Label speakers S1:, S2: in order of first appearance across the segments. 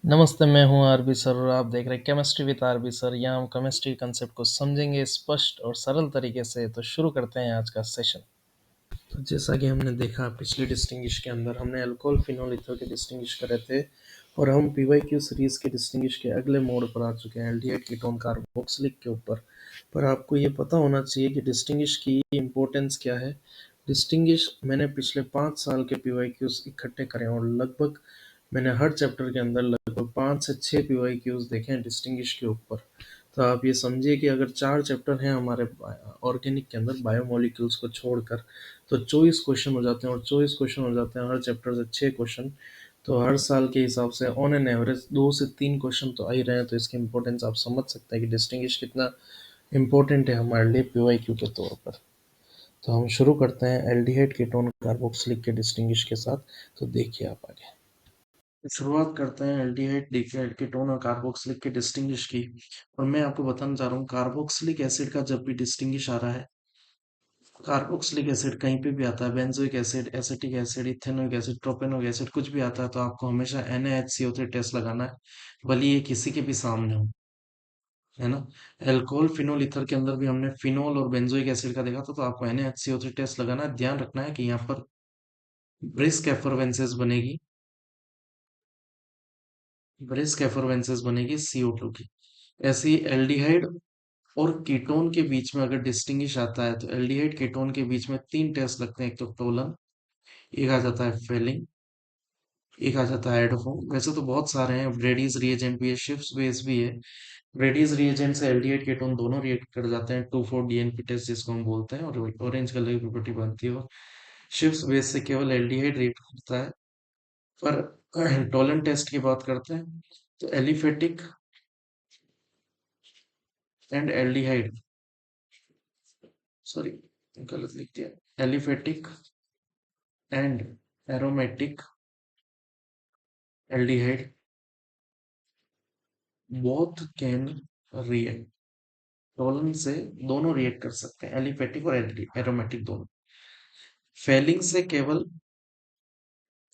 S1: नमस्ते, मैं हूँ आरबी सर और आप देख रहे हैं केमिस्ट्री विद आरबी सर। यहाँ हम केमिस्ट्री कंसेप्ट को समझेंगे स्पष्ट और सरल तरीके से। तो शुरू करते हैं आज का सेशन। तो जैसा कि हमने देखा पिछले डिस्टिंग्विश के अंदर हमने अल्कोहल फिनोल ईथर के डिस्टिंग्विश करे थे और हम पीवाईक्यू सीरीज के डिस्टिंग्विश के अगले मोड पर आ चुके हैं एल्डिहाइड कीटोन कार्बोक्सिलिक के ऊपर। पर आपको ये पता होना चाहिए कि डिस्टिंग्विश की इम्पोर्टेंस क्या है। डिस्टिंग्विश मैंने पिछले 5 साल के पीवाईक्यूज इकट्ठे करे और लगभग मैंने हर चैप्टर के अंदर लगभग 5 से 6 पीवाईक्यूज देखे हैं डिस्टिंग्विश के ऊपर। तो आप ये समझिए कि अगर 4 चैप्टर हैं हमारे ऑर्गेनिक के अंदर बायोमोलिक्यूल्स को छोड़कर, तो 24 क्वेश्चन हो जाते हैं और 24 क्वेश्चन हो जाते हैं हर चैप्टर से 6 क्वेश्चन। तो हर साल के हिसाब से ऑन एन एवरेज 2 से 3 क्वेश्चन तो आ ही रहे हैं। तो इसकी इम्पोर्टेंस आप समझ सकते हैं कि डिस्टिंग्विश कितना इम्पोर्टेंट है हमारे लिए पीवाईक्यू के तौर पर। तो हम शुरू करते हैं एल्डिहाइड कीटोन कार्बोक्सिलिक के डिस्टिंग्विश के साथ। तो देखिए आप आगे। शुरुआत करते हैं एल्डिहाइड कीटोन और कार्बोक्सिलिक के डिस्टिंग्विश की। और मैं आपको बताना चाह रहा हूँ कार्बोक्सिलिक एसिड का जब भी डिस्टिंग्विश आ रहा है, कार्बोक्सिलिक एसिड कहीं पे भी आता है, benzoic acid, acetic acid, ethanoic acid, propanoic acid कुछ भी आता है, तो आपको हमेशा NaHCO3 टेस्ट लगाना है, भले ये किसी के भी सामने हो, है ना। एल्कोहल फिनोल ईथर के अंदर भी हमने फिनोल और बेंजोइक एसिड का देखा था, तो आपको NaHCO3 टेस्ट लगाना है। ध्यान रखना है कि यहाँ पर ब्रिस्क एफरवेंसेस बनेगी, ब्रिस्क एफरवेंसेस बनेगी CO2 की। ऐसे ही एल्डिहाइड और कीटोन के बीच में अगर डिस्टिंग्विश आता है, तो एल्डिहाइड कीटोन के बीच में 3 टेस्ट लगते हैं। एक तो टोलन, एक आ जाता है फेलिंग, एक आ जाता है एडोफॉर्म। वैसे तो बहुत सारे हैं, ब्रेडीज रिएजेंट भी है, शिफ्स बेस भी है। ब्रेडीज रिएजेंट से एल्डिहाइड कीटोन दोनों रिएक्ट कर जाते हैं, 2,4-DNP टेस्ट जिसको हम बोलते हैं, और ऑरेंज कलर की प्रॉपर्टी बनती है। और शिफ्स बेस से केवल एल्डिहाइड रिएक्ट करता है। पर टोलन टेस्ट की बात करते हैं, तो एलिफेटिक एंड एल्डिहाइड, सॉरी गलत लिख दिया, aliphatic and aromatic aldehyde both can react. Tollens से दोनों रिएक्ट कर सकते हैं, एलिफेटिक और एरोमेटिक दोनों। फेलिंग से केवल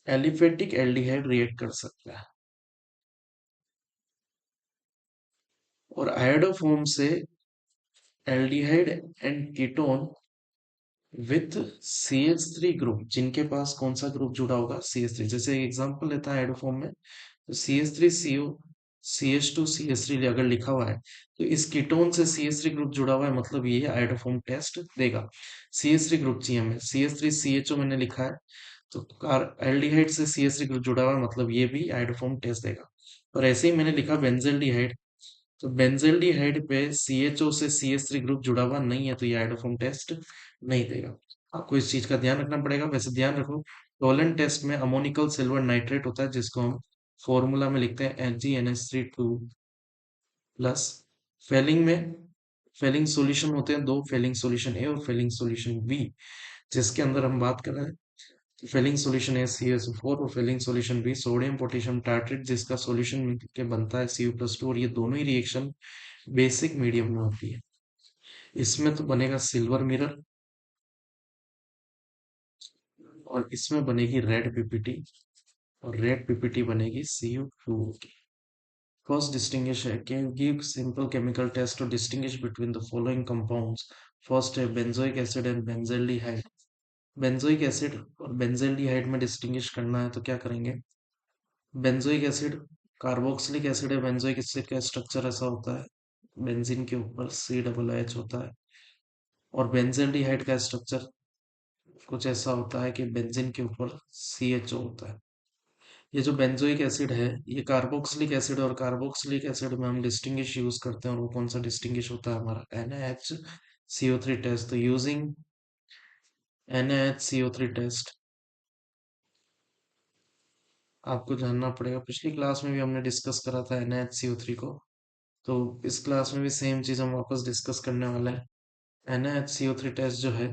S1: एलिफेटिक एल्डिहाइड रिएक्ट कर सकता है, और आयोडोफॉर्म से aldehyde and ketone with CH3 group, जिनके पास कौन सा ग्रुप जुड़ा होगा, CH3। जैसे एग्जांपल लेता है आयोडोफॉर्म में, तो CH3CO CH2CH3 अगर लिखा हुआ है, तो इस कीटोन से CH3 ग्रुप जुड़ा हुआ है, मतलब ये आयोडोफॉर्म टेस्ट देगा। CH3 ग्रुप चाहिए हमें, CH3CHO मैंने लिखा है, तो एल्डिहाइड से CH3 ग्रुप जुड़ा हुआ है, मतलब ये भी आयोडोफॉर्म टेस्ट देगा। और ऐसे ही मैंने लिखा बेंजल्डिहाइड, तो बेंजल्डिहाइड पे CHO से CH3 ग्रुप जुड़ा हुआ नहीं है, तो ये आयोडोफॉर्म टेस्ट नहीं देगा। आपको इस चीज का ध्यान रखना पड़ेगा। वैसे ध्यान रखो, टोलेंट टेस्ट में अमोनिकल सिल्वर नाइट्रेट होता है, जिसको हम फॉर्मूला में लिखते हैं HgNH3 2 प्लस। फेलिंग में फेलिंग सॉल्यूशन होते हैं दो, फेलिंग सॉल्यूशन ए और फेलिंग सॉल्यूशन बी, जिसके अंदर हम बात कर रहे हैं। फेलिंग सॉल्यूशन है CaSO4 और Fehling solution B sodium potassium tartrate, जिसका सॉल्यूशन मिलकर बनता है Cu+2। और ये दोनों ही रिएक्शन बेसिक मीडियम में होती है। इसमें तो बनेगा सिल्वर मिरर, और इसमें बनेगी रेड पीपीटी, और रेड पीपीटी बनेगी Cu2 की। फर्स्ट डिस्टिंग्विश है, can give simple chemical test to distinguish between the following compounds. First है benzoic acid and benzaldehyde. Benzoic acid और बेंजल्डिहाइड में डिस्टिंग्विश करना है, तो क्या करेंगे। बेंजोइक एसिड कार्बोक्सिलिक एसिड है, बेंजोइक एसिड का स्ट्रक्चर ऐसा होता है, बेंजीन के ऊपर COOH होता है। और बेंजल्डिहाइड का स्ट्रक्चर कुछ ऐसा होता है कि बेंजीन के ऊपर CHO होता है। ये जो बेंजोइक एसिड है, ये कार्बोक्सिलिक एसिड, और कार्बोक्सिलिक एसिड में हम डिस्टिंग्विश यूज करते हैं, और वो कौन सा डिस्टिंग्विश होता है हमारा, NaHCO3 टेस्ट। तो यूजिंग NaHCO3 टेस्ट आपको जानना पड़ेगा। पिछली क्लास में भी हमने डिस्कस करा था NaHCO3 को, तो इस क्लास में भी सेम चीज हम वापस डिस्कस करने वाले हैं। NaHCO3 टेस्ट जो है,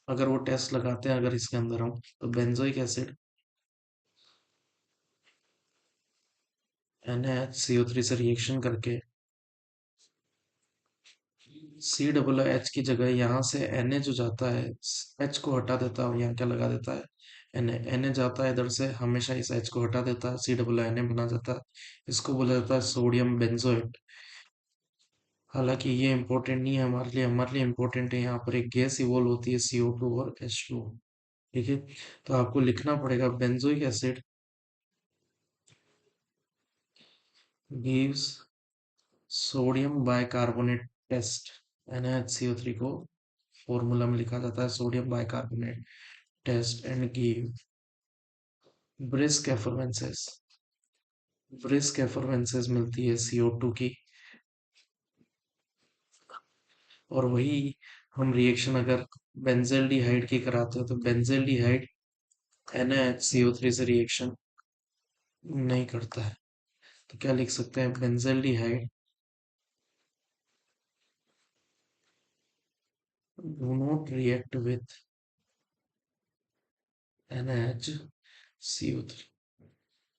S1: अगर वो टेस्ट लगाते हैं अगर इसके अंदर हम, तो बेंजोइक एसिड NaHCO3 से रिएक्शन करके COOH की जगह यहाँ से Na जो जाता है, H को हटा देता है, और यहाँ क्या लगा देता है, Na जाता है इधर से, हमेशा इस H को हटा देता है, COO बना जाता है। इसको बोला जाता है सोडियम बेंजोएट। हालांकि ये इंपॉर्टेंट नहीं है हमारे लिए इंपॉर्टेंट है यहाँ पर एक गैस इवॉल्व होती है CO2 और H2। ठीक है, तो आपको लिखना पड़ेगा benzoic acid gives sodium bicarbonate test. NaHCO3 को फॉर्मूला में लिखा जाता है sodium bicarbonate test and give brisk effervescences. Brisk effervescences मिलती है CO2 की। और वही हम रिएक्शन अगर बेंजल्डिहाइड की कराते हो तो बेंजल्डिहाइड NaHCO3 से रिएक्शन नहीं करता है। तो क्या लिख सकते हैं, benzaldehyde do not react with NaHCO3।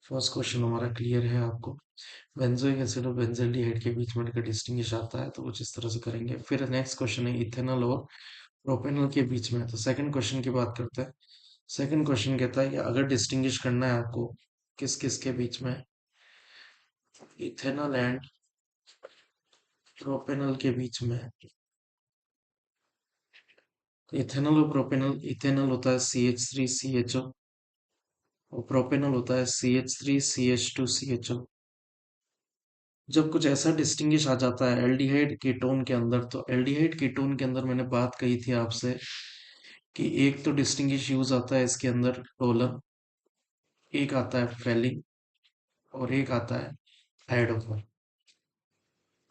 S1: First question हमारा क्लियर है आपको। बेंजोइक एसिड और बेंजल्डिहाइड के बीच में अगर डिस्टिंग्विश आता है तो कुछ इस तरह से करेंगे। फिर नेक्स्ट क्वेश्चन है इथेनॉल और प्रोपेनॉल के बीच में। तो सेकंड क्वेश्चन की बात करते हैं। सेकंड क्वेश्चन कहता है कि अगर डिस्टिंग्विश करना है आपको किस किस के बीच में, इथेनॉल एंड प्रोपेनॉल के बीच में। इथेनॉल और प्रोपेनॉल, इथेनॉल होता है CH3CHO और प्रोपेनॉल होता है CH3CH2CHO। जब कुछ ऐसा डिस्टिंग्विश आ जाता है एल्डिहाइड कीटोन के अंदर, तो एल्डिहाइड कीटोन के अंदर मैंने बात कही थी आपसे कि एक तो डिस्टिंग्विश यूज आता है इसके अंदर टोलन, एक आता है फेलिंग और एक आता है आयोडोफॉर।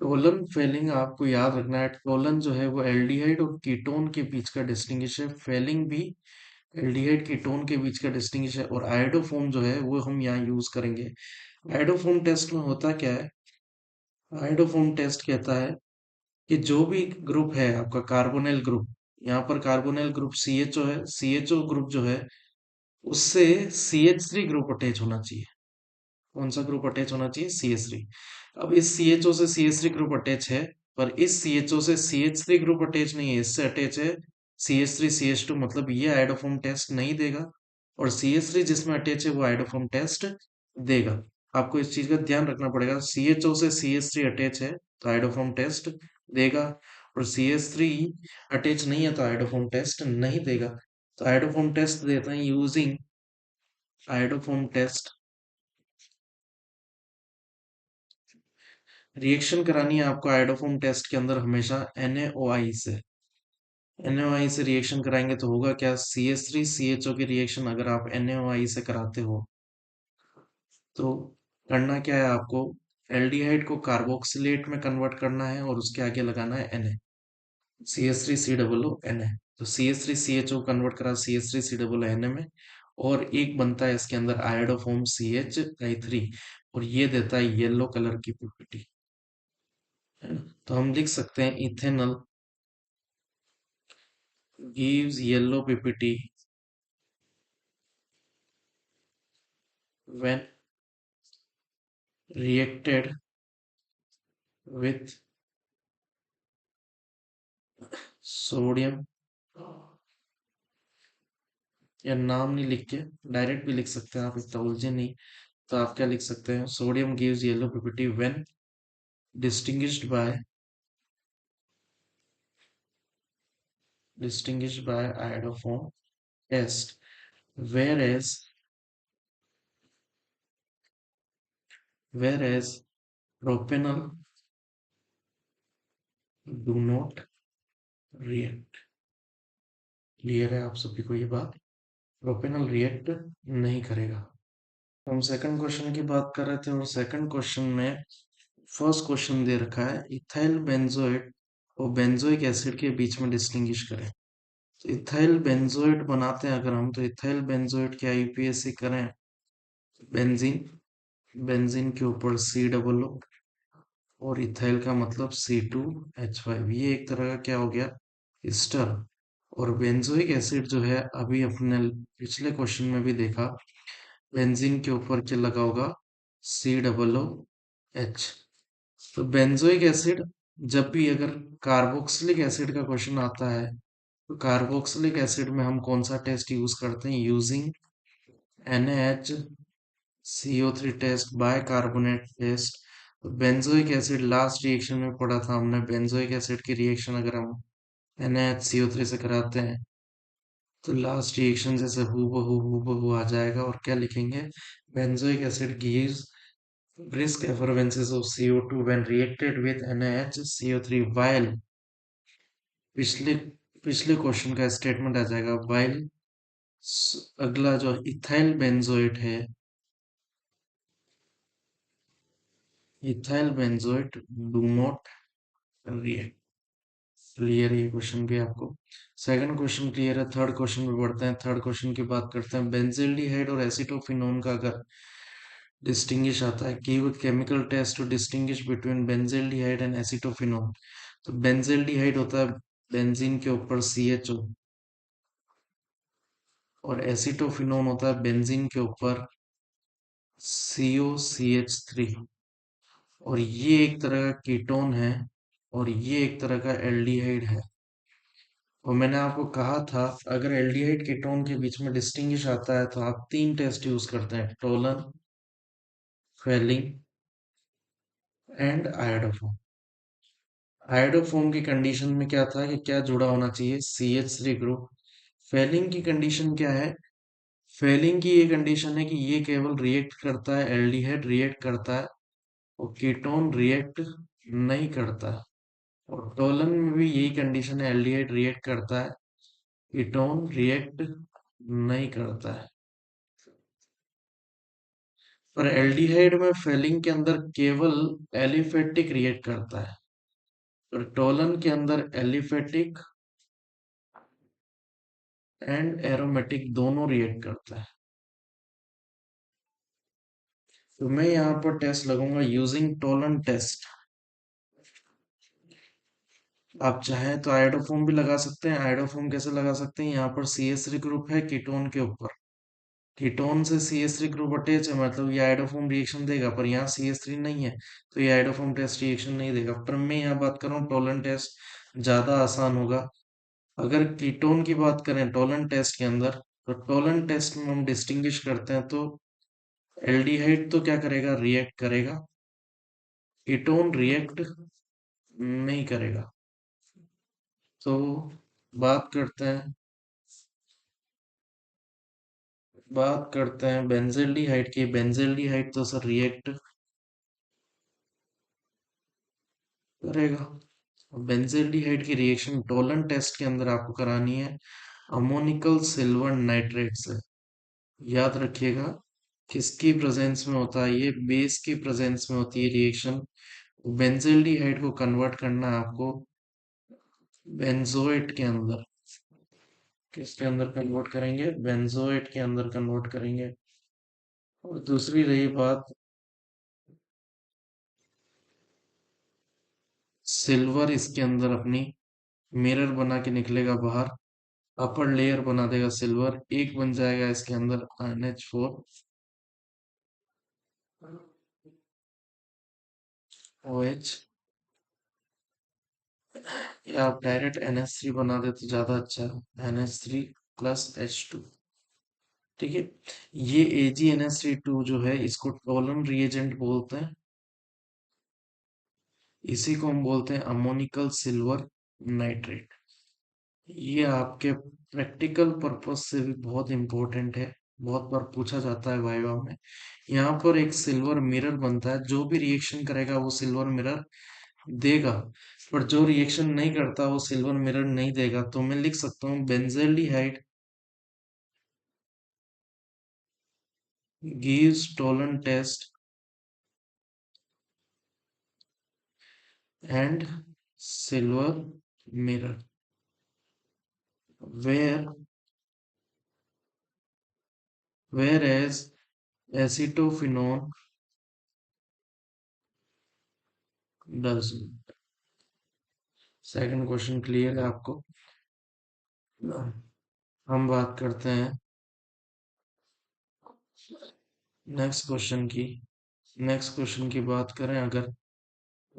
S1: टोलन फेलिंग आपको याद रखना है। टोलन जो है वो एल्डिहाइड और कीटोन के बीच का डिस्टिंग्विश है, फेलिंग भी एल्डिहाइड कीटोन के बीच का डिस्टिंग्विश है। और आयोडोफॉर्म जो है वो हम यहाँ यूज करेंगे। आयोडोफॉर्म टेस्ट में होता क्या है, आयोडोफॉर्म टेस्ट कहता है कि जो भी ग्रुप है आपका कार्बोनिल ग्रुप, यहाँ पर कार्बोनिल ग्रुप CHO है, CHO ग्रुप जो है उससे CH3 ग्रुप अटैच होना चाहिए। कौन सा ग्रुप अटैच होना चाहिए, CH3। अब इस CHO से CH3 ग्रुप अटैच है, पर इस CHO से CH3 ग्रुप अटैच नहीं है, इससे अटैच है CH3CH2, मतलब ये आयोडोफॉर्म टेस्ट नहीं देगा। और CH3 जिसमें अटैच है वो आयोडोफॉर्म टेस्ट देगा। आपको इस चीज का ध्यान रखना पड़ेगा, CHO से CH3 अटैच है तो आयोडोफॉर्म टेस्ट देगा, और CH3 अटैच नहीं है तो आयोडोफॉर्म टेस्ट नहीं देगा। तो आयोडोफॉर्म टेस्ट देते हैं यूजिंग आयोडोफॉर्म टेस्ट। रिएक्शन करानी है आपको आयोडोफॉर्म टेस्ट के अंदर हमेशा NaOI से। NaOI से रिएक्शन कराएंगे तो होगा क्या, CH3CHO की रिएक्शन अगर आप NaOI से कराते हो तो करना क्या है आपको, एल्डिहाइड को कार्बोक्सिलेट में कन्वर्ट करना है और उसके आगे लगाना है Na, CH3COO Na। तो CH3CHO कन्वर्ट करा CH3COO Na में, और एक बनता है इसके अंदर आयोडोफॉर्म CH3, और ये देता है येलो कलर की पीपीटी, है ना। तो हम लिख सकते हैं ethanol gives yellow ppt when reacted with sodium, या नाम नहीं लिख के डायरेक्ट भी लिख सकते हैं आप, इतना उलझे नहीं। तो आप क्या लिख सकते हैं, sodium gives yellow ppt when distinguished by iodoform test, whereas propanol do not react। Clear है आप सभी को ये बात, प्रोपेनल रिएक्ट नहीं करेगा। हम सेकंड क्वेश्चन की बात कर रहे थे, और सेकंड क्वेश्चन में फर्स्ट क्वेश्चन दे रखा है इथाइल बेंजोएट और बेंजोइक एसिड के बीच में डिस्टिंग्विश करें। तो इथाइल बेंजोएट बनाते हैं अगर हम, तो इथाइल बेंजोएट के IUPAC करें, बेंजीन, बेंजीन के ऊपर COO और इथाइल का मतलब C2H5, ये एक तरह का क्या हो गया, एस्टर। और बेंजोइक एसिड जो है अभी अपने पिछले क्वेश्चन में भी देखा, बेंजीन के ऊपर क्या लगा होगा, COOH। तो बेंजोइक एसिड, जब भी अगर कार्बोक्सिलिक एसिड का क्वेश्चन आता है तो कार्बोक्सिलिक एसिड में हम कौन सा टेस्ट यूज करते हैं, using NaHCO3 test, bicarbonate test. तो बेंजोइक एसिड लास्ट रिएक्शन में पढ़ा था हमने, बेंजोइक एसिड की रिएक्शन अगर हम NaHCO3 से कराते हैं तो लास्ट रिएक्शन जैसे हूबहू आ जाएगा। और क्या लिखेंगे? Benzoic acid gives brisk effervescence of CO2 when reacted with NaHCO3 while पिछले पिछले क्वेश्चन का स्टेटमेंट आ जाएगा while अगला जो इथाइल बेंजोएट है, ethyl benzoate do not react. Clear ये क्वेश्चन भी आपको? सेकंड क्वेश्चन क्लियर है। थर्ड क्वेश्चन पे बढ़ते हैं। थर्ड क्वेश्चन की बात करते हैं। बेंजील्डिहाइड और एसिटोफिनोन का अगर डिस्टिंग्विश आता है, give chemical test to distinguish between benzaldehyde and acetophenone. तो बेंजील्डिहाइड होता है बेंजीन के ऊपर CHO, और एसिटोफिनोन होता है बेंजीन के ऊपर COCH3। और ये एक तरह का कीटोन है और ये एक तरह का एल्डिहाइड है। और मैंने आपको कहा था अगर एल्डिहाइड कीटोन के बीच में डिस्टिंग्विश आता है तो आप तीन टेस्ट यूज करते हैं, टोलन, फेलिंग एंड आयोडोफोम। आयोडोफोम की कंडीशन में क्या था कि क्या जुड़ा होना चाहिए? CH3 group. फेलिंग की कंडीशन क्या है? फेलिंग की ये कंडीशन है कि ये केवल रिएक्ट करता है, एल्डिहाइड रिएक्ट करता है और कीटोन रिएक्ट नहीं करता है। और टोलन में भी यही कंडीशन है, एल्डिहाइड रिएक्ट करता है, कीटोन रिएक्ट नहीं करता है। पर एल्डिहाइड में फेलिंग के अंदर केवल एलिफेटिक रिएक्ट करता है और टोलन के अंदर एलिफेटिक एंड एरोमेटिक दोनों रिएक्ट करता है। तो मैं यहाँ पर टेस्ट लगूंगा यूजिंग टोलन टेस्ट। आप चाहें तो आयोडोफोम भी लगा सकते हैं। आयोडोफोम कैसे लगा सकते हैं? यहाँ पर CH3 ग्रुप है कीटोन के ऊपर, कीटोन से CH3 ग्रुप अटैच है, मतलब ये आयोडोफोम रिएक्शन देगा। पर यहाँ CH3 नहीं है तो ये आयोडोफोम टेस्ट रिएक्शन नहीं देगा। पर मैं यहाँ बात कर रहा हूँ टोलन टेस्ट ज्यादा आसान होगा। अगर कीटोन की बात करें टोलन टेस्ट के अंदर, तो टोलन टेस्ट में हम डिस्टिंग्विश करते हैं तो एल्डिहाइड तो क्या करेगा? रिएक्ट करेगा, कीटोन रिएक्ट नहीं करेगा। तो बात करते हैं बेंजील्डिहाइड की। बेंजील्डिहाइड तो सर रिएक्ट करेगा। बेंजील्डिहाइड की रिएक्शन टोलन टेस्ट के अंदर आपको करानी है अमोनिकल सिल्वर नाइट्रेट से। याद रखिएगा किसकी प्रेजेंस में होता है? ये बेस की प्रेजेंस में होती है रिएक्शन। बेंजील्डिहाइड को कन्वर्ट करना है आपको बेंजोएट के अंदर। किसके अंदर कन्वर्ट करेंगे? बेंजोएट के अंदर कन्वर्ट करेंगे। और दूसरी रही बात, सिल्वर इसके अंदर अपनी मिरर बना के निकलेगा बाहर, अपर लेयर बना देगा सिल्वर, एक बन जाएगा इसके अंदर NH4 OH, या आप डायरेक्ट NH3 बना दे तो ज्यादा अच्छा है, NH3 प्लस H2। ठीक है, ये AgNH3 जो है इसको टोलन रिएजेंट बोलते हैं। इसी को हम बोलते हैं अमोनिकल सिल्वर नाइट्रेट। ये आपके प्रैक्टिकल पर्पस से भी बहुत इंपॉर्टेंट है, बहुत बार पूछा जाता है वाइवा में। यहाँ पर एक सिल्वर मिरर बनता है, जो भी रिएक्शन करेगा वो सिल्वर मिरर देगा, पर जो रिएक्शन नहीं करता वो सिल्वर मिरर नहीं देगा। तो मैं लिख सकता हूँ benzaldehyde gives Tolan test and silver mirror, where whereas acetophenone does। Second question clear है आपको? हम बात करते हैं नेक्स्ट क्वेश्चन की। नेक्स्ट क्वेश्चन की बात करें अगर,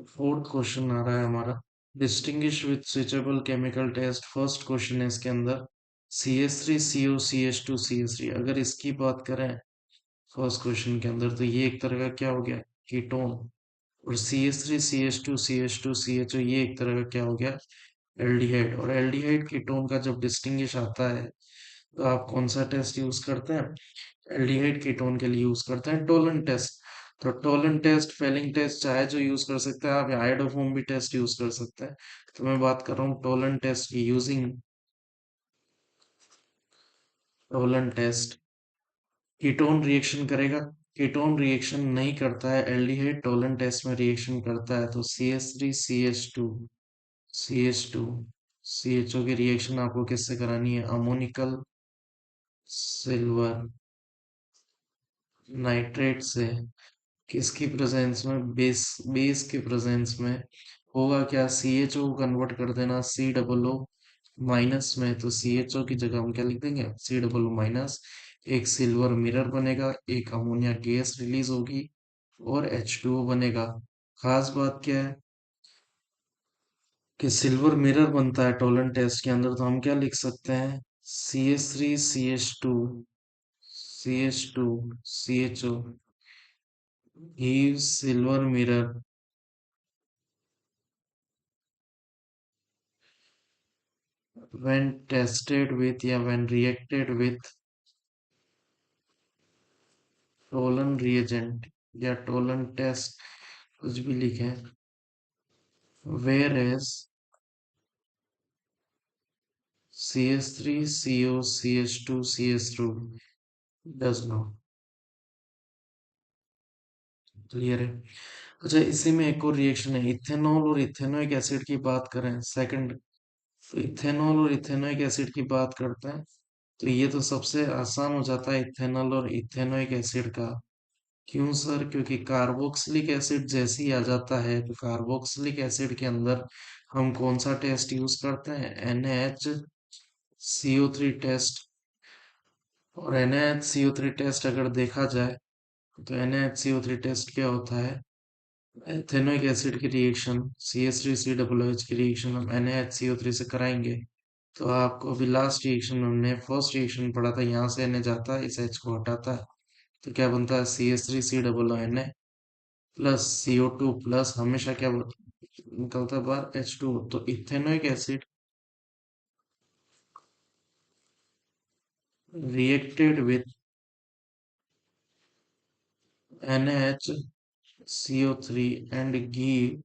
S1: फोर्थ क्वेश्चन आ रहा है हमारा, distinguish with suitable chemical test. First question है इसके अंदर, CH3CO CH2CH3, अगर इसकी बात करें फर्स्ट क्वेश्चन के अंदर, तो ये एक तरह का क्या हो गया, कीटोन। और CH3CH2CH2CHO ये एक तरह का क्या हो गया, एल्डिहाइड। और एल्डिहाइड कीटोन का जब डिस्टिंग्विश आता है, तो आप कौन सा टेस्ट यूज करते हैं, एल्डिहाइड कीटोन के लिए यूज करते हैं टोलन टेस्ट। तो टोलन टेस्ट, फेलिंग टेस्ट चाहे जो यूज कर सकते हैं आप, या आयोडोफोम भी टेस्ट यूज कर सकते हैं। तो मैं बात कर रहा हूँ टोलन टेस्ट की, using Tollen test. Ketone reaction करेगा, कीटोन रिएक्शन नहीं करता है, एल्डिहाइड टोलन टेस्ट में रिएक्शन करता है। तो CH3CH2 CHO की रिएक्शन आपको किससे करानी है, अमोनिकल सिल्वर नाइट्रेट से। किसकी प्रेजेंस में, बेस, बेस के प्रेजेंस में होगा क्या, CHO को कन्वर्ट कर देना COO माइनस में। तो CHO की जगह हम क्या लिख देंगे, COO माइनस। एक सिल्वर मिरर बनेगा, एक अमोनिया गैस रिलीज होगी, और H2O बनेगा। खास बात क्या है कि सिल्वर मिरर बनता है टोलन टेस्ट के अंदर, तो हम क्या लिख सकते हैं, CH3CH2CH2CHO gives silver mirror when tested with या when reacted with Tollens reagent या टोलन टेस्ट, कुछ भी लिखे, whereas CH3COCH2CH2 does not। Clear है। अच्छा, इसी में एक और रिएक्शन है, इथेनॉल और इथेनोइक एसिड की बात करें सेकंड। तो इथेनॉल और इथेनोइक एसिड की बात करते हैं, तो ये तो सबसे आसान हो जाता है इथेनॉल और इथेनोइक एसिड का। क्यों सर, क्योंकि कार्बोक्सिलिक एसिड जैसे ही आ जाता है, तो कार्बोक्सिलिक एसिड के अंदर हम कौन सा टेस्ट यूज करते हैं, NaHCO3 टेस्ट। और NaHCO3 टेस्ट अगर देखा जाए, तो NaHCO3 टेस्ट क्या होता है, एथेनोइक एसिड की रिएक्शन, CH3COOH की रिएक्शन हम NaHCO3 से कराएंगे। तो आपको अभी लास्ट रिएक्शन में हमने फर्स्ट रिएक्शन पढ़ा था, यहाँ से Na जाता है, इस H को हटाता है, तो क्या बनता है, CH3COONA प्लस CO2 प्लस, हमेशा क्या निकलता है बाहर, H2। तो ethanoic acid reacted with NaHCO3 and give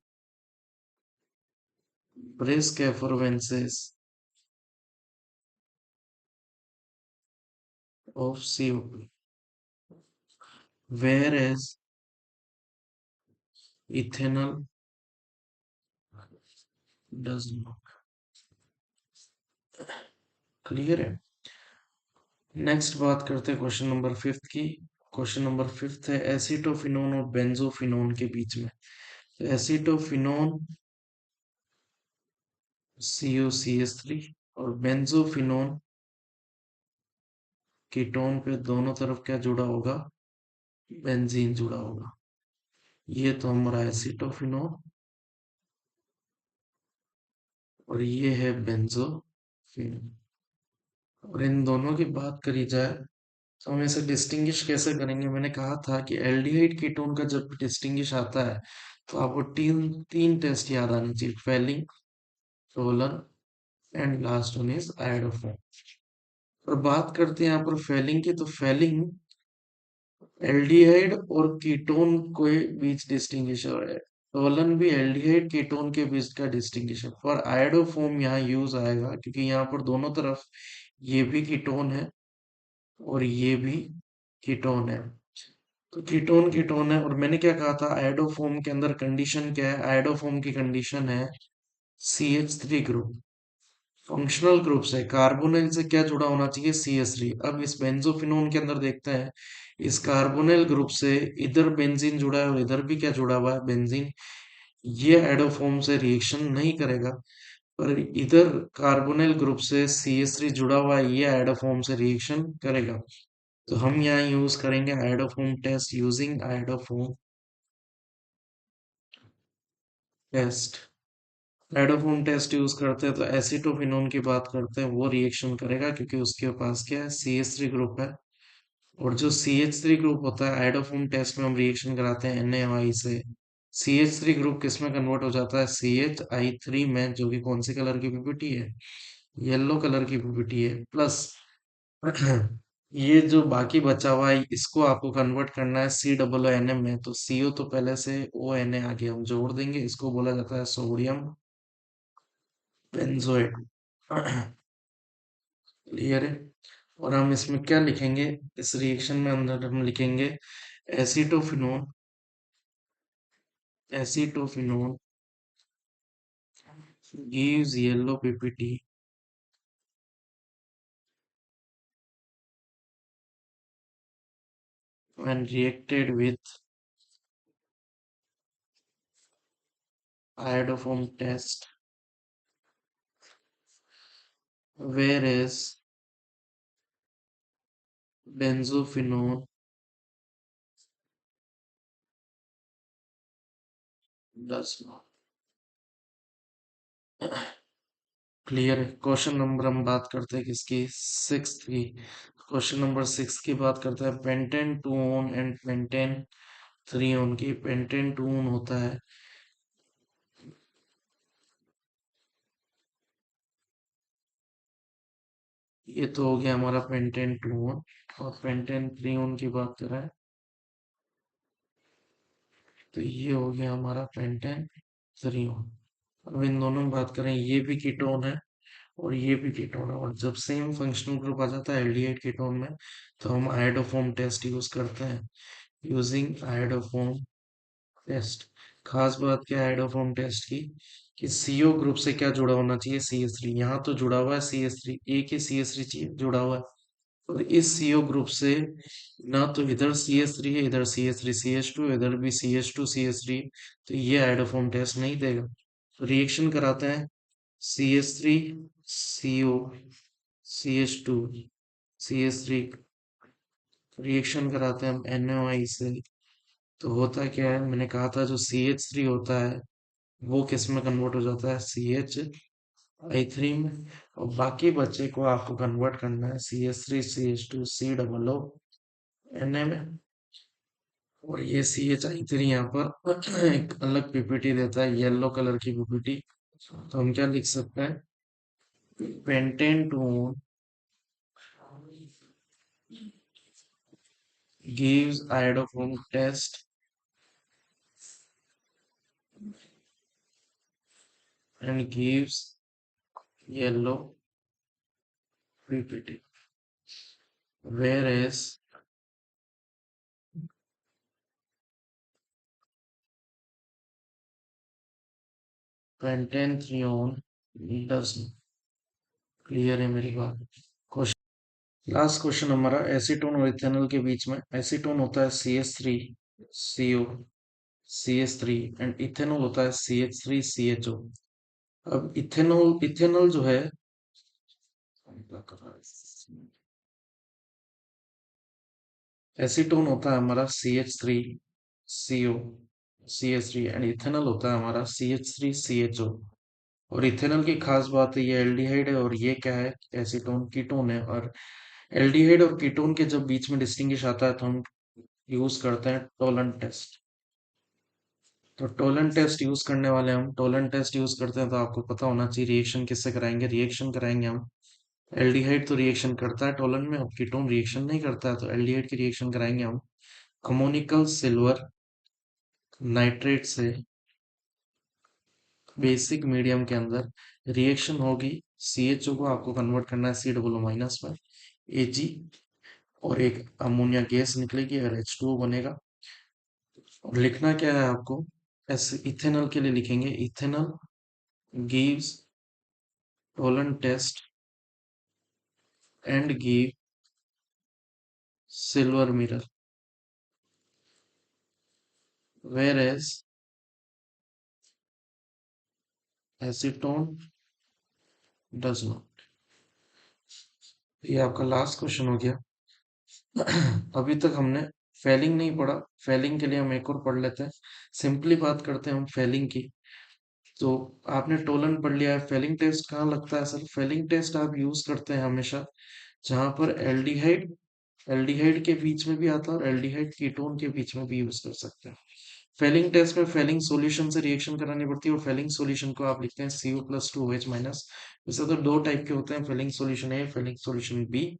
S1: brisk effervescence of CO2, whereas ethanol does not। Clear है। नेक्स्ट बात करते हैं क्वेश्चन नंबर फिफ्थ की। क्वेश्चन नंबर फिफ्थ है, एसीटोफिनोन और बेंजोफिनोन के बीच में। एसीटोफिनोन COCH3 और बेंजोफिनोन कीटोन पे दोनों तरफ क्या जुड़ा होगा, बेंजीन जुड़ा होगा। ये तो हमारा एसीटोफिनोन, और ये है बेंजोफिनोन। और इन दोनों की बात करी जाए, तो हम इसे डिस्टिंग्विश कैसे करेंगे। मैंने कहा था कि एल्डिहाइड कीटोन का जब डिस्टिंग्विश आता है, तो आपको तीन तीन टेस्ट याद आनी चाहिए, Fehling, Tollens, and last one is iodoform. और बात करते हैं यहाँ पर फेलिंग की, तो फेलिंग एल्डिहाइड और कीटोन के बीच डिस्टिंग्विशर है। रोलन भी एल्डिहाइड कीटोन के बीच का डिस्टिंग्विशर। फॉर आयोडोफोम यहाँ यूज आएगा, क्योंकि यहाँ पर दोनों तरफ ये भी कीटोन है और ये भी कीटोन है। तो कीटोन कीटोन है, और मैंने क्या कहा था, आयोडोफोम के अंदर कंडीशन क्या है, आयोडोफोम की कंडीशन है CH3 ग्रुप। फंक्शनल ग्रुप से कार्बोनिल से क्या जुड़ा होना चाहिए, CH3। अब इस बेंजोफिनोन के अंदर देखते हैं, इस कार्बोनिल ग्रुप से इधर बेंजीन जुड़ा है और इधर भी क्या जुड़ा हुआ है, बेंजीन। ये आयोडोफोम से रिएक्शन नहीं करेगा, पर इधर कार्बोनिल ग्रुप से CH3 जुड़ा हुआ है, ये आयोडोफोम से रिएक्शन करेगा। तो हम यहाँ यूज करेंगे iodoform test, using iodoform test. Iodoform test use करते हैं तो एसीटोफिनोन की बात करते हैं, वो रिएक्शन करेगा क्योंकि उसके पास क्या है, CH3 ग्रुप है। और जो CH3 ग्रुप होता है, आइडोफोन टेस्ट में हम रिएक्शन कराते हैं NaOI से। CH3 ग्रुप किस में कन्वर्ट हो जाता है, CHI3 में, जो कि कौन से कलर की पीपीटी है, येलो कलर की पीपीटी है। प्लस ये जो बाकी बचा हुआ है, इसको आपको कन्वर्ट करना है COONM में। तो CO तो पहले से ONA आगे हम जोड़ देंगे, इसको बोला जाता है सोडियम बेंजोएट। क्लियर है। और हम इसमें क्या लिखेंगे, इस रिएक्शन में अंदर हम लिखेंगे acetophenone, acetophenone gives yellow PPT when reacted with iodoform test, whereas benzophenone does not। Clear है। क्वेश्चन नंबर हम बात करते हैं किसकी, सिक्स की। क्वेश्चन नंबर 6 की बात करते हैं pentane 2 own and pentane 3 own की। पेंटेन 2 ओन होता है, ये तो हो गया हमारा पेंटेन 2 ओन। और पेंटेन 3 ओन की बात करें तो ये हो गया हमारा पेंटेन 3 ओन। अब इन दोनों में बात करें, ये भी कीटोन है और ये भी कीटोन है, और जब सेम फंक्शनल ग्रुप आ जाता है एल्डिहाइड कीटोन में, तो हम आयोडोफॉर्म टेस्ट यूज करते हैं। यूजिंग आयोडोफॉर्म टेस्ट, खास बात क्या है आयोडोफॉर्म टेस्ट की, कि CO ग्रुप से क्या जुड़ा होना चाहिए, CH3। यहाँ तो जुड़ा हुआ है CH3, एक ही CH3 चाहिए जुड़ा हुआ है। और इस CO ग्रुप से ना तो इधर CH3 है, इधर CH3 CH2, इधर भी CH2 CH3, तो ये आयोडोफॉर्म टेस्ट नहीं देगा। तो रिएक्शन कराते हैं CH3 CO CH2 CH3, reaction कराते हैं हम NaOI से। तो होता क्या है, मैंने कहा था जो CH3 होता है वो किस में कन्वर्ट हो जाता है, CHI3 में। और बाकी बच्चे को आपको कन्वर्ट करना है CH3 CH2 COO में। और ये CHI3 यहाँ पर एक अलग पीपीटी देता है, येलो कलर की पीपीटी। तो हम क्या लिख सकते हैं, pentane 2 gives iodoform test and gives yellow ppt, whereas pentane 3 on does not। Clear है मेरी बात। क्वेश्चन, लास्ट क्वेश्चन हमारा, एसीटोन और इथेनॉल के बीच में। एसीटोन होता है CH3 CO CH3, and ethanol होता है CH3 CHO। अब इथेनॉल इथेनॉल जो है, एसीटोन होता है हमारा CH3 CO CH3, and ethanol होता है हमारा CH3 CHO। और इथेनॉल की खास बात है, ये एल्डिहाइड है, और ये क्या है, एसीटोन कीटोन है। और एल्डिहाइड और कीटोन के जब बीच में डिस्टिंग्विश आता है तो हम यूज करते हैं टोलन टेस्ट। तो टोलन टेस्ट यूज करने वाले हम, टोलन टेस्ट यूज करते हैं तो आपको पता होना चाहिए रिएक्शन किससे कराएंगे, रिएक्शन कराएंगे हम, एल्डिहाइड तो रिएक्शन करता है टोलन में, अब कीटोन रिएक्शन नहीं करता है, तो एल्डिहाइड की रिएक्शन कराएंगे हम अमोनिकल सिल्वर नाइट्रेट से बेसिक मीडियम के अंदर। रिएक्शन होगी, CHO को आपको कन्वर्ट करना है C++ में, Ag, और एक अमोनिया गैस निकलेगी और H2O बनेगा। और लिखना क्या है आपको, ऐसे इथेनॉल के लिए लिखेंगे, ethanol gives Tollen test and give silver mirror, whereas acetone does not. ये आपका लास्ट क्वेश्चन हो गया। अभी तक हमने फेलिंग नहीं पढ़ा, फेलिंग के लिए हम एक और पढ़ लेते हैं। सिंपली बात करते हैं हम फेलिंग की। तो आपने टोलन पढ़ लिया है। फेलिंग टेस्ट कहाँ लगता है सर? फेलिंग टेस्ट आप यूज करते हैं हमेशा जहां पर एल्डिहाइड एल्डिहाइड के बीच में भी आता है और एल्डिहाइड कीटोन के बीच में भी यूज कर सकते हैं। फेलिंग टेस्ट में फेलिंग सॉल्यूशन से रिएक्शन करानी पड़ती है और फेलिंग सॉल्यूशन को आप लिखते हैं Cu+2OH माइनस। वैसे तो दो टाइप के होते हैं, फेलिंग सॉल्यूशन ए, फेलिंग सॉल्यूशन बी।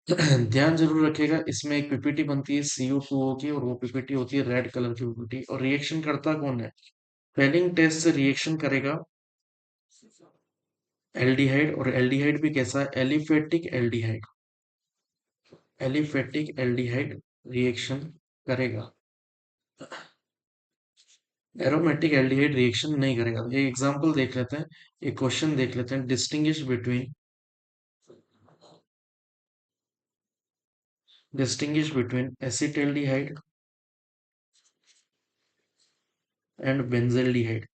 S1: ध्यान जरूर रखिएगा, इसमें एक पीपीटी बनती है Cu2O की और वो पीपीटी होती है रेड कलर की पीपीटी। और रिएक्शन करता कौन है? फेलिंग टेस्ट से रिएक्शन करेगा एल्डिहाइड, और एल्डिहाइड भी कैसा है? Aliphatic aldehyde. Aliphatic aldehyde reaction करेगा, एरोमेटिक एल्डिहाइड रिएक्शन नहीं करेगा। एक एग्जांपल देख लेते हैं, एक क्वेश्चन देख लेते हैं। Distinguish between acetaldehyde and benzaldehyde.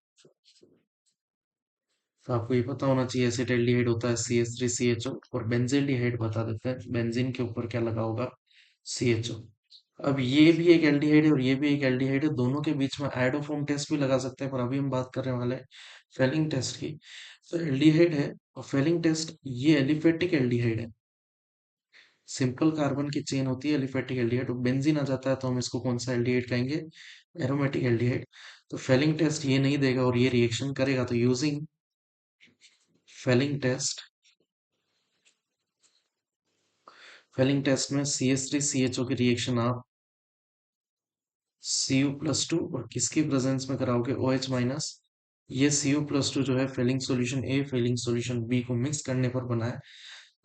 S1: तो आपको ये पता होना चाहिए, एसिटाल्डिहाइड होता है CH3CHO, और बेंजल्डिहाइड बता देते हैं, बेंजीन के ऊपर क्या लगा होगा? CHO। अब ये भी एक एल्डिहाइड है और ये भी एक एल्डिहाइड है, दोनों के बीच में आयोडोफॉर्म टेस्ट भी लगा सकते हैं, पर अभी हम बात करने वाले हैं फेलिंग टेस्ट की। तो एल्डिहाइड है और फेलिंग टेस्ट, ये एलिफेटिक एल्डिहाइड है। सिंपल कार्बन की चेन होती है एलिफेटिक एल्डिहाइड, और बेंजीन आ जाता है तो हम इसको कौन सा एल्डिहाइड कहेंगे? Aromatic aldehyde. तो फेलिंग टेस्ट ये नहीं देगा और ये रिएक्शन करेगा, तो using Fehling test, Fehling test में CH3CHO की रिएक्शन आप Cu+2 और किसकी प्रेजेंस में कराओगे? OH minus. ये Cu+2 जो है फेलिंग सॉल्यूशन ए, फेलिंग सॉल्यूशन बी को मिक्स करने पर बना है।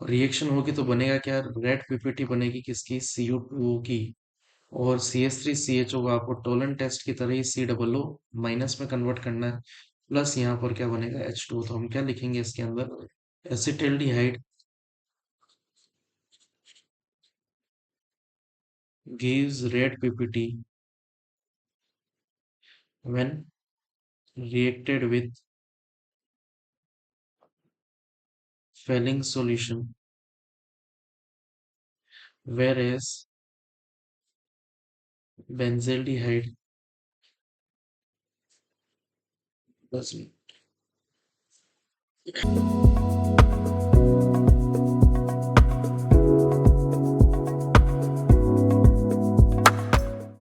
S1: और रिएक्शन होगी तो बनेगा क्या? रेड पीपीटी बनेगी किसकी? Cu2O की। और CH3CHO को आपको टोलन टेस्ट की तरह ही C+O माइनस में कन्वर्ट करना है, प्लस यहाँ पर क्या बनेगा? H2O। तो हम क्या लिखेंगे इसके अंदर? Acetaldehyde gives red PPT when reacted with Fehling solution, whereas benzaldehyde doesn't.